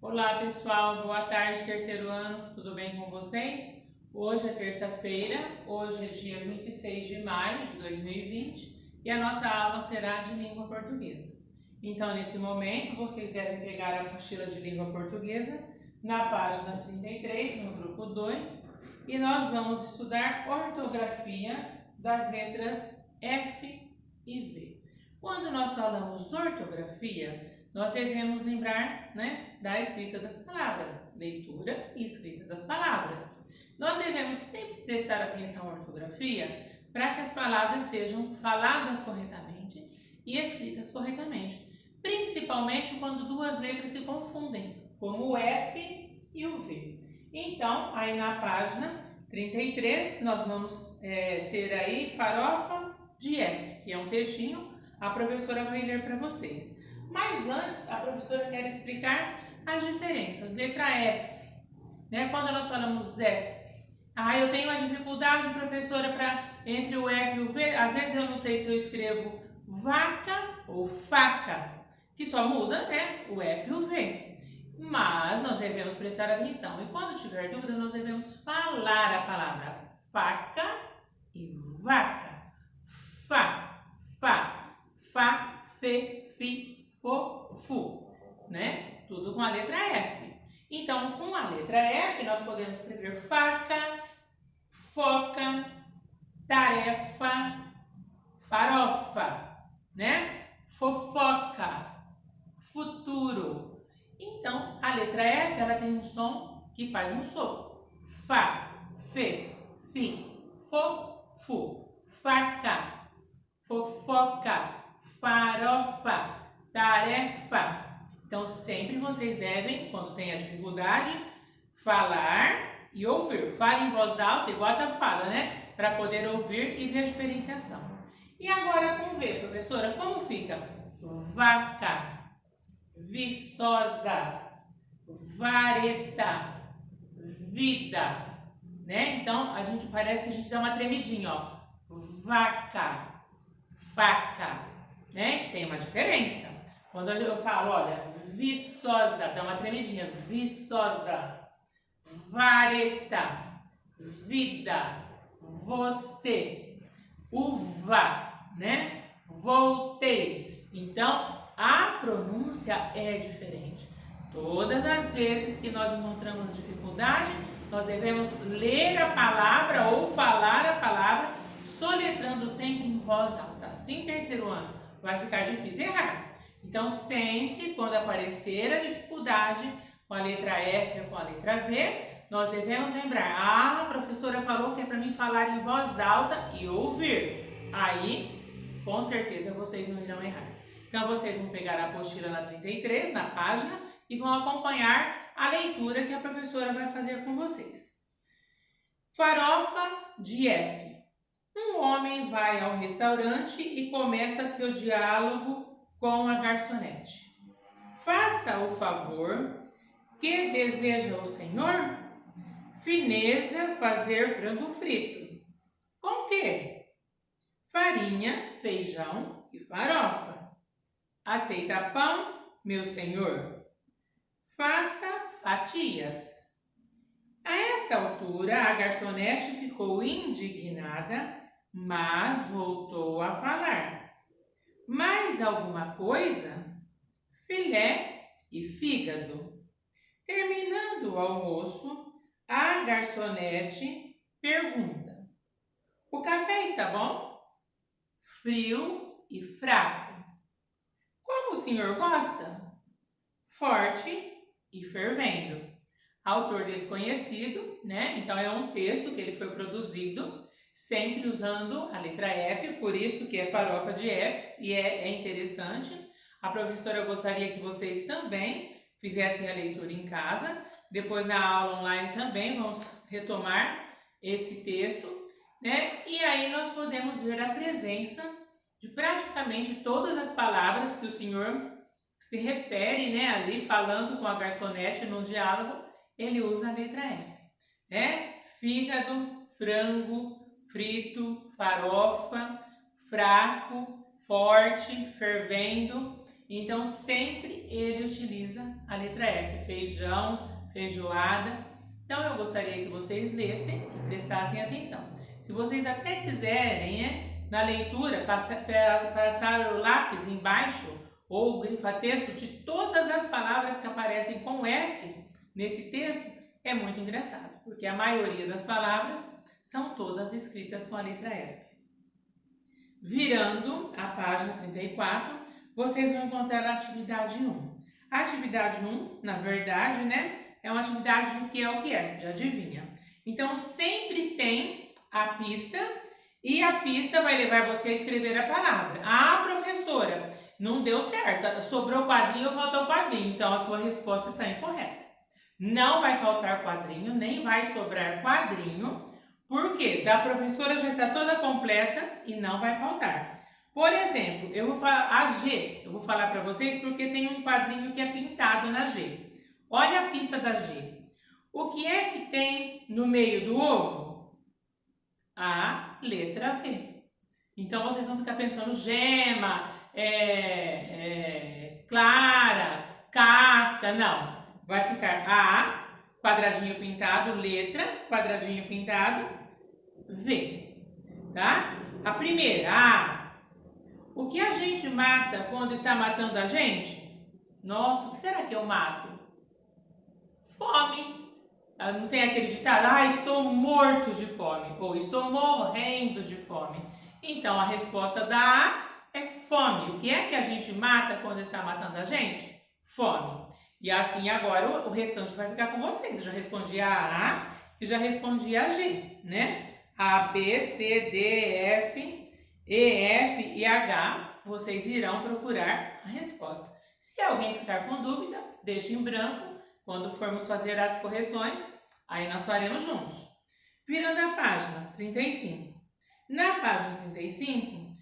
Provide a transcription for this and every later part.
Olá pessoal, boa tarde, terceiro ano, tudo bem com vocês? Hoje é terça-feira, hoje é dia 26 de maio de 2020 e a nossa aula será de língua portuguesa. Então, nesse momento, vocês devem pegar a apostila de língua portuguesa na página 33, no grupo 2, e nós vamos estudar ortografia das letras F e V. Quando nós falamos ortografia, nós devemos lembrar, da escrita das palavras, leitura e escrita das palavras. Nós devemos sempre prestar atenção à ortografia para que as palavras sejam faladas corretamente e escritas corretamente, principalmente quando duas letras se confundem, como o F e o V. Então, aí na página 33, nós vamos ter aí farofa de F, que é um textinho, a professora vai ler para vocês. Mas antes, a professora quer explicar as diferenças. Letra F, quando nós falamos F. Eu tenho uma dificuldade, professora, entre o F e o V. Às vezes eu não sei se eu escrevo vaca ou faca, que só muda, o F e o V. Mas nós devemos prestar atenção. E quando tiver dúvida, nós devemos falar a palavra faca e vaca. Fa, fe, fi, fu, Tudo com a letra F. Então, com a letra F, nós podemos escrever faca, foca, tarefa, farofa, fofoca, futuro. Então, a letra F, ela tem um som que faz um som. Fa, fe, fi, fu, faca, fofoca, farofa, tarefa. Então, sempre vocês devem, quando tem a dificuldade, falar e ouvir. Fale em voz alta, igual a tapada, para poder ouvir e ver a diferenciação. E agora com V, professora, como fica? Vaca, viçosa, vareta, vida, Então, parece que a gente dá uma tremidinha, ó. Vaca, faca, Tem uma diferença. Quando eu falo, olha, viçosa, dá uma tremidinha, viçosa, vareta, vida, você, uva, voltei. Então, a pronúncia é diferente. Todas as vezes que nós encontramos dificuldade, nós devemos ler a palavra ou falar a palavra, soletrando sempre em voz alta. Assim, terceiro ano, vai ficar difícil errar. Então, sempre quando aparecer a dificuldade com a letra F ou com a letra V, nós devemos lembrar, a professora falou que é para mim falar em voz alta e ouvir. Aí, com certeza, vocês não irão errar. Então, vocês vão pegar a apostila na 33, na página, e vão acompanhar a leitura que a professora vai fazer com vocês. Farofa de F. Um homem vai ao restaurante e começa seu diálogo com a garçonete. Faça o favor, que deseja o senhor? Fineza fazer frango frito. Com quê? Farinha, feijão e farofa. Aceita pão, meu senhor? Faça fatias. A esta altura, a garçonete ficou indignada, mas voltou a falar. Mais alguma coisa? Filé e fígado. Terminando o almoço, a garçonete pergunta: o café está bom? Frio e fraco. Como o senhor gosta? Forte e fervendo. Autor desconhecido, Então é um texto que ele foi produzido sempre usando a letra F, por isso que é farofa de F, e é interessante. A professora gostaria que vocês também fizessem a leitura em casa. Depois na aula online também vamos retomar esse texto, E aí nós podemos ver a presença de praticamente todas as palavras que o senhor se refere, ali falando com a garçonete no diálogo, ele usa a letra F, Fígado, frango, frito, farofa, fraco, forte, fervendo. então sempre ele utiliza a letra F, feijão, feijoada. Então eu gostaria que vocês lessem e prestassem atenção. Se vocês até quiserem, na leitura, passar o lápis embaixo ou grifa-texto de todas as palavras que aparecem com F nesse texto, é muito engraçado, porque a maioria das palavras são todas escritas com a letra F. Virando a página 34, vocês vão encontrar a atividade 1. A atividade 1, na verdade, é uma atividade de o que é, de adivinha. Então, sempre tem a pista e a pista vai levar você a escrever a palavra. Ah, professora, não deu certo, sobrou quadrinho ou faltou quadrinho, então a sua resposta está incorreta. Não vai faltar quadrinho, nem vai sobrar quadrinho, porque a professora já está toda completa e não vai faltar. Por exemplo, eu vou falar a G, eu vou falar para vocês porque tem um quadrinho que é pintado na G. Olha a pista da G. O que é que tem no meio do ovo? A letra V. Então vocês vão ficar pensando gema, clara, casca, não. Vai ficar A, quadradinho pintado, letra, quadradinho pintado, V, tá? A primeira, A. O que a gente mata quando está matando a gente? Nossa, o que será que eu mato? Fome. Não tem aquele ditado, estou morto de fome, ou estou morrendo de fome. Então, a resposta da A é fome. O que é que a gente mata quando está matando a gente? Fome. E assim agora o restante vai ficar com vocês. Eu já respondi a A e já respondi a G, A, B, C, D, F, E, F e H, vocês irão procurar a resposta. Se alguém ficar com dúvida, deixe em branco. Quando formos fazer as correções, aí nós faremos juntos. Virando a página 35. Na página 35,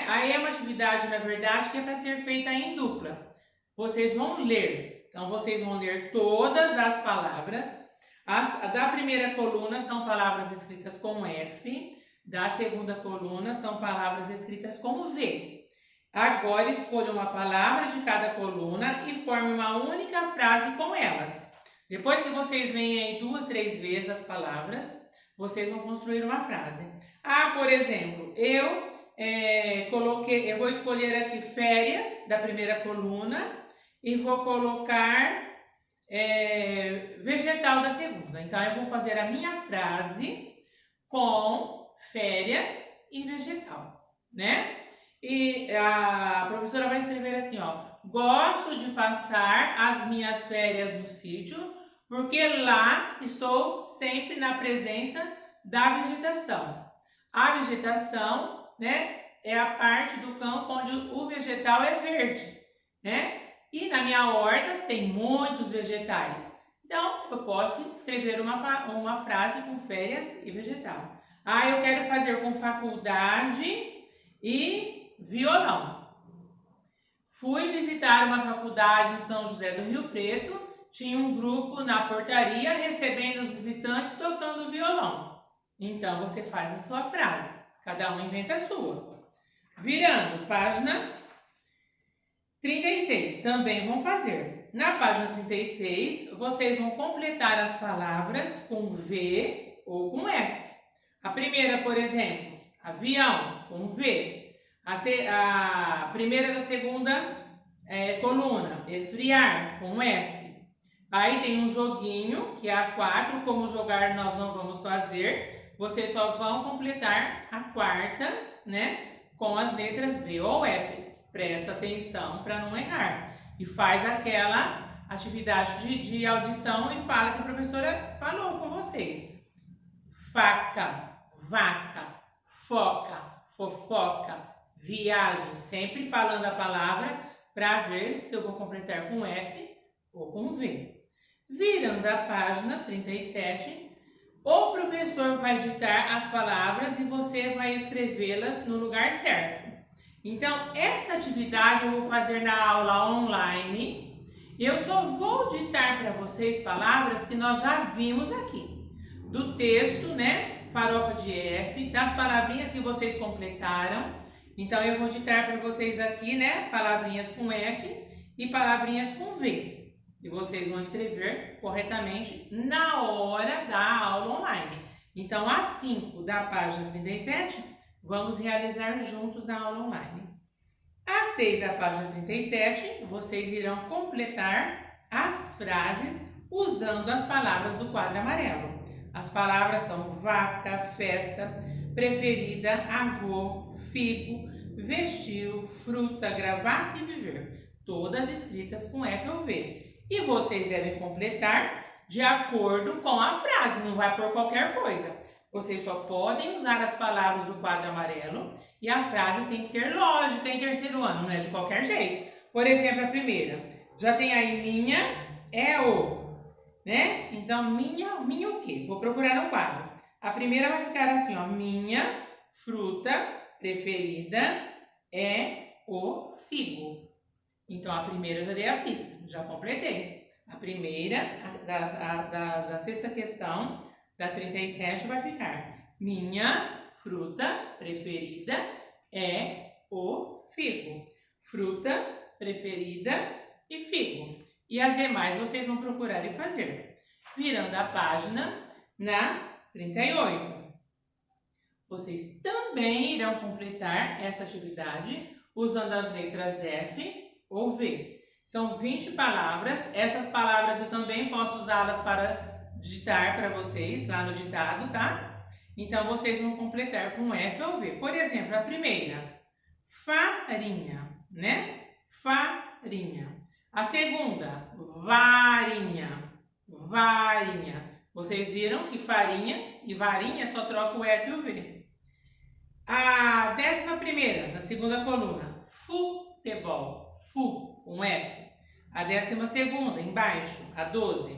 aí é uma atividade, na verdade, que é para ser feita em dupla. Vocês vão ler. Então, vocês vão ler todas as palavras. Da primeira coluna são palavras escritas com F. Da segunda coluna são palavras escritas com V. Agora, escolha uma palavra de cada coluna e forme uma única frase com elas. Depois que vocês veem aí 2, 3 vezes as palavras, vocês vão construir uma frase. Por exemplo, eu vou escolher aqui férias da primeira coluna e vou colocar vegetal da segunda. Então, eu vou fazer a minha frase com férias e vegetal, E a professora vai escrever assim, gosto de passar as minhas férias no sítio, porque lá estou sempre na presença da vegetação. A vegetação, é a parte do campo onde o vegetal é verde, E na minha horta tem muitos vegetais. Então, eu posso escrever uma frase com férias e vegetal. Eu quero fazer com faculdade e violão. Fui visitar uma faculdade em São José do Rio Preto, tinha um grupo na portaria recebendo os visitantes tocando violão. Então, você faz a sua frase, cada um inventa a sua. Virando, página 36, também vão fazer. Na página 36, vocês vão completar as palavras com V ou com F. A primeira, por exemplo, avião, com V. A primeira da segunda coluna, esfriar, com F. Aí tem um joguinho, que é a 4, como jogar nós não vamos fazer. Vocês só vão completar a quarta, com as letras V ou F. Presta atenção para não errar. E faz aquela atividade de audição e fala que a professora falou com vocês. Faca, vaca, foca, fofoca, viagem, sempre falando a palavra para ver se eu vou completar com F ou com V. Virando a página 37, o professor vai ditar as palavras e você vai escrevê-las no lugar certo. Então, essa atividade eu vou fazer na aula online. Eu só vou ditar para vocês palavras que nós já vimos aqui. Do texto, farofa de F, das palavrinhas que vocês completaram. Então, eu vou ditar para vocês aqui, né, palavrinhas com F e palavrinhas com V. E vocês vão escrever corretamente na hora da aula online. Então, às 5 da página 37, vamos realizar juntos na aula online. Às 6 da página 37, vocês irão completar as frases usando as palavras do quadro amarelo. As palavras são vaca, festa, preferida, avô, figo, vestiu, fruta, gravata e viver. Todas escritas com F ou V. E vocês devem completar de acordo com a frase, não vai por qualquer coisa. Vocês só podem usar as palavras do quadro amarelo e a frase tem que ter lógica em terceiro ano, não é de qualquer jeito. Por exemplo, a primeira. Já tem aí minha, é o, né? Então, minha o quê? Vou procurar no quadro. A primeira vai ficar assim, ó. Minha fruta preferida é o figo. Então, a primeira eu já dei a pista, já completei. A primeira, da sexta questão, da 37, vai ficar: minha fruta preferida é o figo. Fruta preferida e figo. E as demais vocês vão procurar e fazer. Virando a página na 38. Vocês também irão completar essa atividade usando as letras F ou V. São 20 palavras. Essas palavras eu também posso usá-las para digitar para vocês lá no ditado, tá? Então, vocês vão completar com F ou V. Por exemplo, a primeira, farinha, né? Farinha. A segunda, varinha, varinha. Vocês viram que farinha e varinha só troca o F e o V. A 11ª, na segunda coluna, futebol, fu, com F. A 12ª, embaixo, a 12,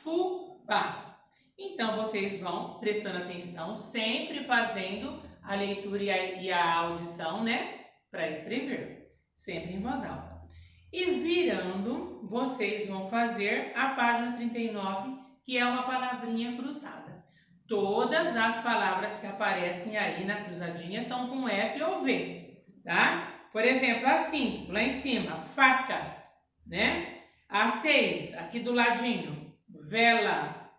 fubá. Então, vocês vão prestando atenção, sempre fazendo a leitura e a audição, né? Para escrever, sempre em voz alta. E virando, vocês vão fazer a página 39, que é uma palavrinha cruzada. Todas as palavras que aparecem aí na cruzadinha são com F ou V, tá? Por exemplo, a 5, lá em cima, faca, né? A 6, aqui do ladinho, vela.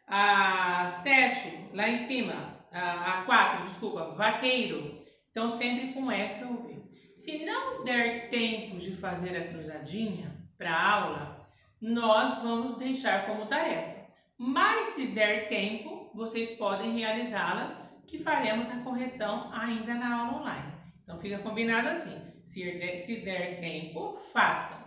A 7, lá em cima, a 4, desculpa, vaqueiro. Então, sempre com F ou V. Se não der tempo de fazer a cruzadinha para a aula, nós vamos deixar como tarefa. Mas se der tempo, vocês podem realizá-las, que faremos a correção ainda na aula online. Então, fica combinado assim. Se der tempo, façam.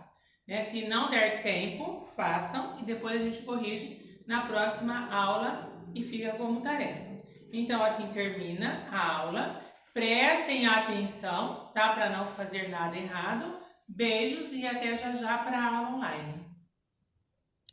Né? Se não der tempo, façam e depois a gente corrige na próxima aula e fica como tarefa. Então, assim termina a aula. Prestem atenção, tá? Para não fazer nada errado. Beijos e até já já para a aula online.